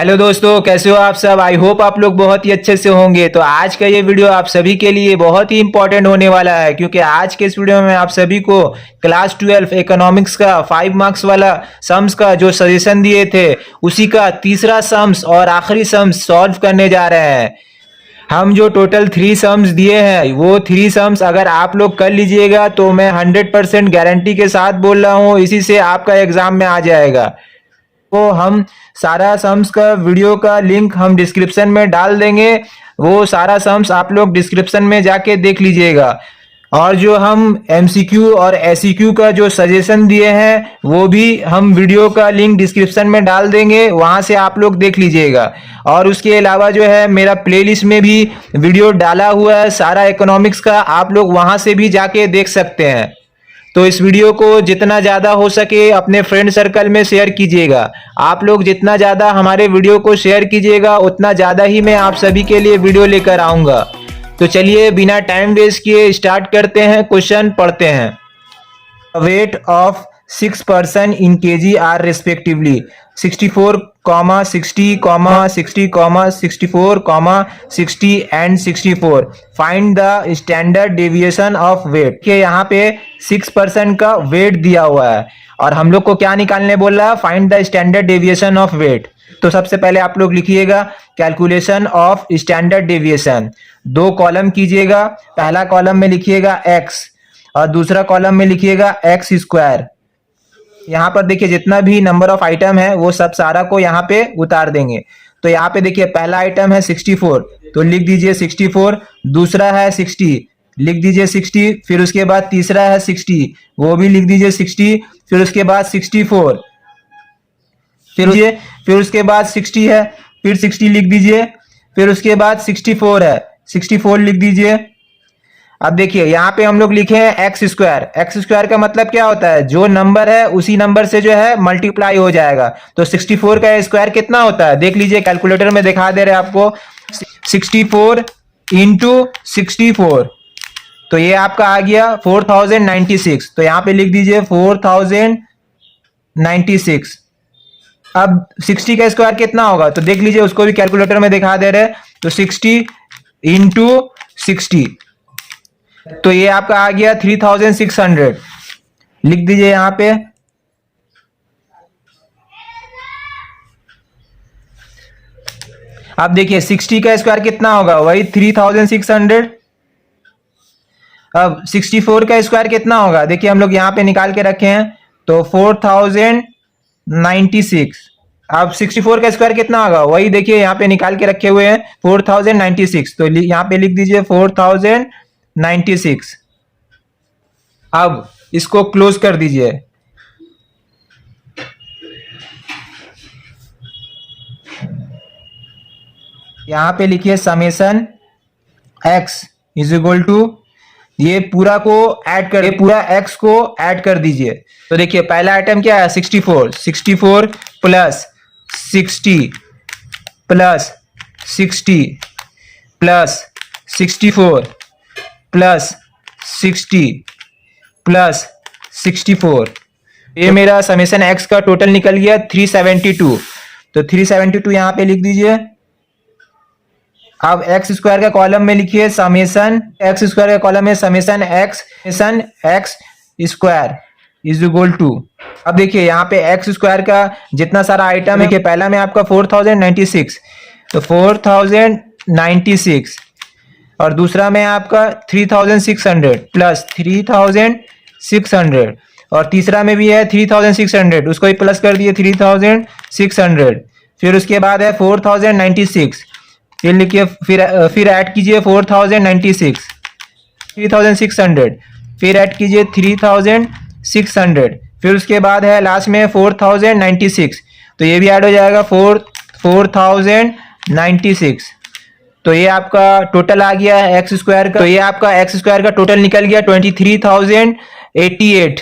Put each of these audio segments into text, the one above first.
Hello दोस्तों, कैसे हो आप सब। आई होप आप लोग बहुत ही अच्छे से होंगे। तो आज का ये वीडियो आप सभी के लिए बहुत ही इंपॉर्टेंट होने वाला है, क्योंकि आज के इस वीडियो में आप सभी को क्लास 12 इकोनॉमिक्स का 5 मार्क्स वाला सम्स का जो सजेशन दिए थे उसी का तीसरा सम्स और आखिरी सम्स सॉल्व करने जा रहे हैं। हम जो टोटल 3 सम्स दिए हैं वो 3 सम्स अगर आप लोग कर लीजिएगा तो मैं 100% गारंटी के साथ बोल रहा हूँ इसी से आपका एग्जाम में आ जाएगा। तो हम सारा सम्स का वीडियो का लिंक हम डिस्क्रिप्शन में डाल देंगे। वो सारा सम्स आप लोग डिस्क्रिप्शन में जाके देख लीजिएगा। और जो हम एमसीक्यू और एसईक्यू का जो सजेशन दिए हैं वो भी हम वीडियो का लिंक डिस्क्रिप्शन में डाल देंगे, वहां से आप लोग देख लीजिएगा। और उसके अलावा जो है मेरा प्लेलिस्ट में भी वीडियो डाला हुआ है सारा इकोनॉमिक्स का, आप लोग वहां से भी जाके देख सकते हैं। तो इस वीडियो को जितना ज़्यादा हो सके अपने फ्रेंड सर्कल में शेयर कीजिएगा। आप लोग जितना ज़्यादा हमारे वीडियो को शेयर कीजिएगा उतना ज़्यादा ही मैं आप सभी के लिए वीडियो लेकर आऊँगा। तो चलिए बिना टाइम वेस्ट किए स्टार्ट करते हैं, क्वेश्चन पढ़ते हैं। Weight of 6 person in kg are respectively 64, 60, 60, 64, 60 and 64. Find the standard deviation of weight। के यहाँ पे 6% का वेट दिया हुआ है और हम लोग को क्या निकालने बोल रहा है, find the standard deviation of weight. तो सबसे पहले आप लोग लिखिएगा calculation of standard deviation. 2 column कीजिएगा, पहला कॉलम में लिखिएगा x और दूसरा कॉलम में लिखिएगा x स्क्वायर। यहाँ पर देखिए जितना भी नंबर ऑफ आइटम है वो सब सारा को यहाँ पे उतार देंगे। तो यहाँ पे देखिए पहला आइटम है 64, तो लिख दीजिए 64। दूसरा है 60, लिख दीजिए 60। फिर उसके बाद तीसरा है 60, वो भी लिख दीजिए 60। फिर उसके बाद 64, फिर उसके बाद 60 है, फिर 60 लिख दीजिए। फिर उसके बाद 64 है, 64 लिख दीजिए। अब देखिए यहाँ पे हम लोग लिखे हैं एक्स स्क्वायर। एक्स स्क्वायर का मतलब क्या होता है, जो नंबर है उसी नंबर से जो है मल्टीप्लाई हो जाएगा। तो 64 का स्क्वायर कितना होता है देख लीजिए, कैलकुलेटर में दिखा दे रहे हैं आपको। 64 इंटू 64, तो ये आपका आ गया 4096। तो यहाँ पे लिख दीजिए 4096। अब 60 का स्क्वायर कितना होगा तो देख लीजिए, उसको भी कैलकुलेटर में दिखा दे रहे हैं। तो 60 इंटू 60, तो ये आपका आ गया 3600। लिख दीजिए यहां पे। अब देखिए 60 का स्क्वायर कितना होगा, वही 3600। अब 64 का स्क्वायर कितना होगा देखिए, हम लोग यहां पे निकाल के रखे हैं तो 4096। अब 64 का स्क्वायर कितना होगा, वही देखिए यहाँ पे निकाल के रखे हुए हैं 4096। तो यहाँ पे लिख दीजिए 4096। अब इसको क्लोज कर दीजिए। यहां पे लिखिए summation x is equal to, ये पूरा को ऐड कर, पूरा x को ऐड कर दीजिए। तो देखिए पहला आइटम क्या है 64, 64 plus 60 plus 60 plus 64 plus 60 plus 64, ये मेरा समेशन x का टोटल निकल गया 372। तो 372 यहां पे लिख दीजिए। अब एक्स स्क्वायर का कॉलम में लिखिए समेशन एक्स स्क्वायर का कॉलम में summation x square is equal to. अब देखिए यहाँ पे एक्स स्क्वायर का जितना सारा आइटम है, पहला में आपका 4096, तो 4096 और दूसरा में आपका 3600 प्लस 3600 और तीसरा में भी है 3600, उसको भी प्लस कर दिए 3600। फिर उसके बाद है 4096, फिर लिखिए फिर ऐड कीजिए 4096, 3600, फिर ऐड कीजिए 3600। फिर उसके बाद है लास्ट में 4096, तो ये भी ऐड हो जाएगा 4096। तो ये आपका टोटल आ गया है एक्स स्क्वायर का। तो ये आपका एक्स स्क्वायर का टोटल निकल गया 23088।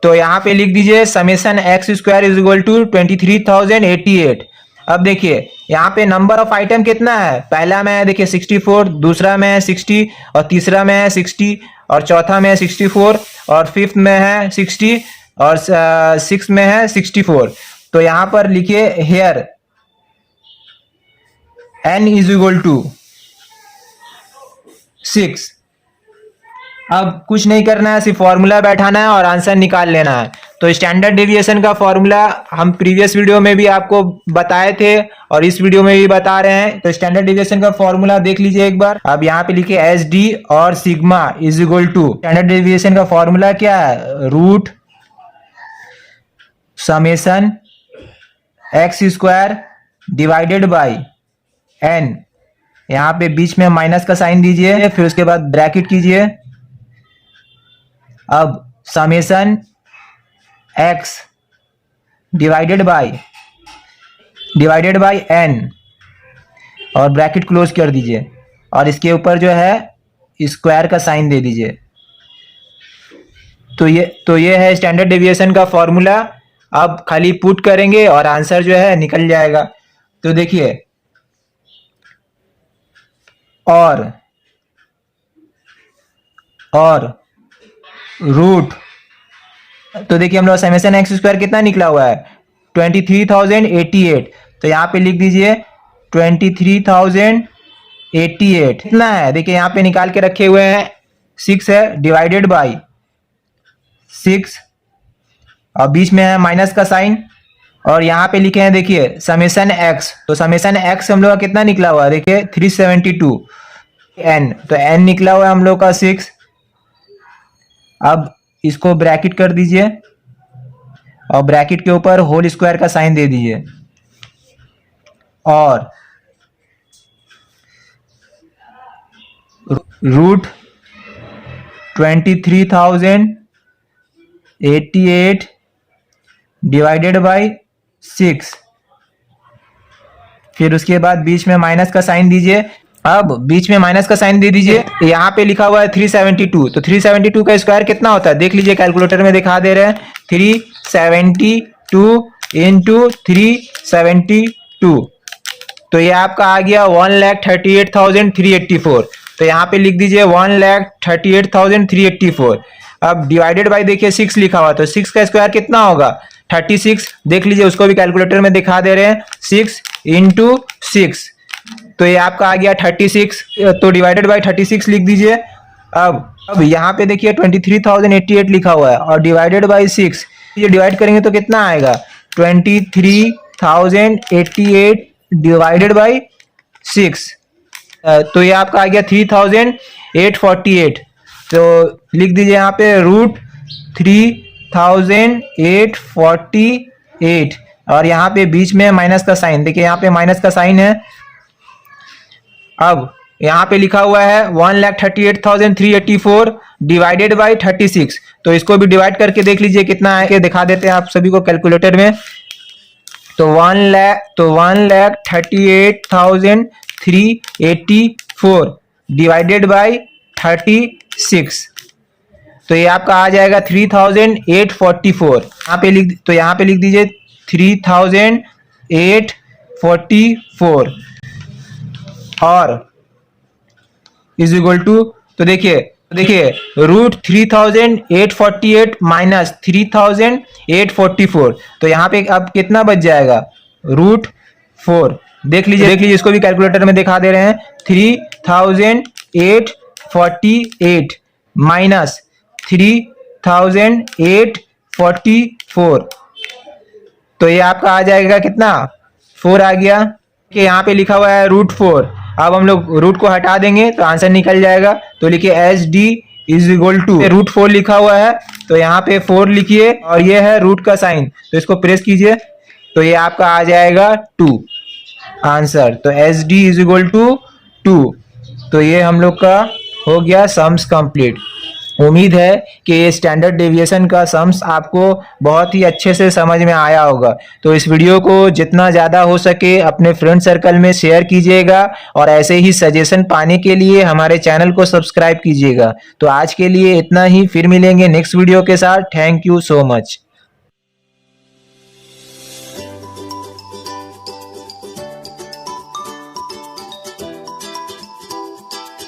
तो यहाँ पे लिख दीजिए summation x square is equal to 23088। अब देखिए यहाँ पे नंबर ऑफ आइटम कितना है, पहला में है देखिए 64, दूसरा में है 60 और तीसरा में है 60 और चौथा में है 64 और फिफ्थ में है 60 और सिक्स में है 64। तो यहाँ पर लिखिए here n is equal to 6। अब कुछ नहीं करना है, सिर्फ फॉर्मूला बैठाना है और आंसर निकाल लेना है। तो स्टैंडर्ड डेविएशन का फॉर्मूला हम प्रीवियस वीडियो में भी आपको बताए थे और इस वीडियो में भी बता रहे हैं। तो स्टैंडर्ड डेविएशन का फॉर्मूला देख लीजिए एक बार। अब यहाँ पे लिखे एस डी और sigma is equal to, standard deviation का फॉर्मूला क्या है, root summation x square divided by n, यहाँ पे बीच में माइनस का साइन दीजिए, फिर उसके बाद ब्रैकेट कीजिए। अब summation x divided by n और ब्रैकेट क्लोज कर दीजिए और इसके ऊपर जो है स्क्वायर का साइन दे दीजिए। तो ये है स्टैंडर्ड डेविएशन का फॉर्मूला। अब खाली पुट करेंगे और आंसर जो है निकल जाएगा। तो देखिए, और रूट, तो देखिए हम लोग समेशन एक्स स्क्वायर कितना निकला हुआ है, 23,088। तो यहाँ पे लिख दीजिए 23,088 कितना है, देखिए यहाँ पे निकाल के रखे हुए हैं, 6 है, डिवाइडेड बाई 6 और बीच में है माइनस का साइन और यहाँ पे लिखे हैं देखिए समेशन एक्स। तो समेशन एक्स हम लोग का कितना निकला हुआ है, देखिए 372 एन, तो एन निकला हुआ है हम लोग का 6। अब इसको ब्रैकेट कर दीजिए और ब्रैकेट के ऊपर होल स्क्वायर का साइन दे दीजिए और रूट 23,088 डिवाइडेड बाई 6, फिर उसके बाद बीच में माइनस का साइन दीजिए। अब बीच में माइनस का साइन दे दीजिए, यहाँ पे लिखा हुआ है 372। तो 372 का स्क्वायर कितना होता है, देख लीजिए कैलकुलेटर में दिखा दे रहे हैं, 372 इंटू 372, तो ये आपका आ गया 1,38,384। तो यहाँ पे लिख दीजिए 1,38,384। अब डिवाइडेड बाई देखिए 6 लिखा हुआ, तो 6 का स्क्वायर कितना होगा, 36। देख लीजिए उसको भी कैलकुलेटर में दिखा दे रहे हैं, 6 इंटू 6, तो ये आपका आ गया 36। तो डिवाइडेड बाई 36 लिख दीजिए। अब यहाँ पे देखिए 23,088 लिखा हुआ है और डिवाइडेड बाई 6, ये डिवाइड करेंगे तो कितना आएगा, 23,088 डिवाइडेड बाई 6, तो ये आपका आ गया 3,848। तो लिख दीजिए यहाँ पे रूट 3,848 और यहाँ पे बीच में माइनस का साइन, देखिए यहाँ पे माइनस का साइन है। अब यहाँ पे लिखा हुआ है 1,38,384 डिवाइडेड बाई 36, तो इसको भी डिवाइड करके देख लीजिए कितना है, दिखा देते हैं आप सभी को कैलकुलेटर में। तो 1,38,384 डिवाइडेड बाई 36, तो ये आपका आ जाएगा 3,844। यहाँ पे लिख दीजिए 3,844 और इज इक्वल टू, तो देखिए रूट 3,848 माइनस 3,844, तो यहाँ पे अब कितना बच जाएगा, रूट 4। देख लीजिए इसको भी कैलकुलेटर में दिखा दे रहे हैं, 3,848 माइनस 3,844, तो ये आपका आ जाएगा कितना, 4 आ गया। कि यहाँ पे लिखा हुआ है रूट 4, अब हम लोग रूट को हटा देंगे तो आंसर निकल जाएगा। तो लिखिए H D is equal to, root 4 लिखा हुआ है तो यहाँ पे 4 लिखिए और ये है रूट का साइन, तो इसको प्रेस कीजिए तो ये आपका आ जाएगा 2 आंसर। तो H D is equal to 2। तो ये हम लोग का हो गया सम्स कंप्लीट। उम्मीद है कि ये स्टैंडर्ड डेविएशन का सम्स आपको बहुत ही अच्छे से समझ में आया होगा। तो इस वीडियो को जितना ज़्यादा हो सके अपने फ्रेंड सर्कल में शेयर कीजिएगा और ऐसे ही सजेशन पाने के लिए हमारे चैनल को सब्सक्राइब कीजिएगा। तो आज के लिए इतना ही, फिर मिलेंगे नेक्स्ट वीडियो के साथ। Thank you so much.